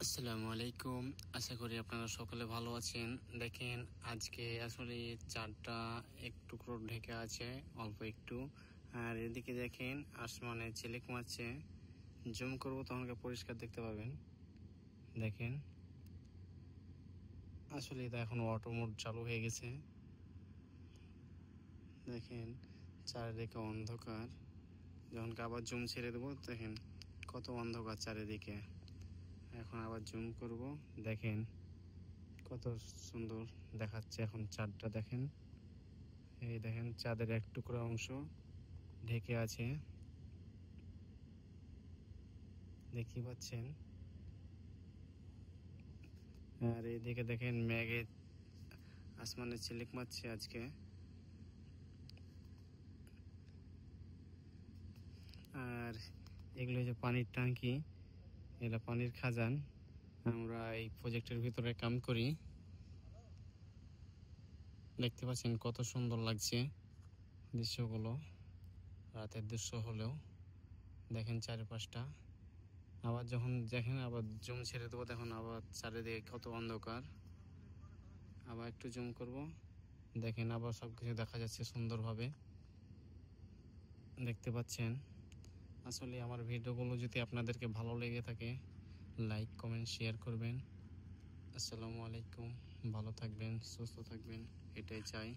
আসসালামু আলাইকুম। আশা করি আপনারা সকলে ভালো আছেন। দেখেন আজকে আসলে চাঁদটা একটু ঢেকে আছে, অল্প একটু। আর এদিকে দেখেন আসমানে ঝিলিক মারছে। জুম করবো তখন পরিষ্কার দেখতে পাবেন। দেখেন আসলে এটা এখন অটো মোড চালু হয়ে গেছে। দেখেন চারিদিকে অন্ধকার। যখন আবার জুম ছেড়ে দেবো দেখেন কত অন্ধকার চারিদিকে। এখন আবার জুম করব, দেখেন কত সুন্দর দেখাচ্ছে এখন চাঁদটা। দেখেন এই দেখেন চাঁদের এক টুকরা অংশ ঢেকে আছে, দেখতে পাচ্ছেন। আর এইদিকে দেখেন মেঘে আসমানে ঝিলিক মারছে আজকে। আর এগুলো যে পানির ট্যাঙ্কি, এটা পানির খাজান। আমরা এই প্রজেক্টের ভিতরে কাম করি। দেখতে পাচ্ছেন কত সুন্দর লাগছে দৃশ্যগুলো, রাতের দৃশ্য হলেও। দেখেন চারিপাশটা। আবার যখন দেখেন আবার জুম ছেড়ে দেবো, দেখুন আবার চারিদিকে কত অন্ধকার। আবার একটু জুম করব, দেখেন আবার সবকিছু দেখা যাচ্ছে সুন্দরভাবে। দেখতে পাচ্ছেন। আসলে আমার ভিডিওগুলো যদি আপনাদেরকে ভালো লেগে থাকে, লাইক কমেন্ট শেয়ার করবেন। আসসালামু আলাইকুম। ভালো থাকবেন, সুস্থ থাকবেন, এটাই চাই।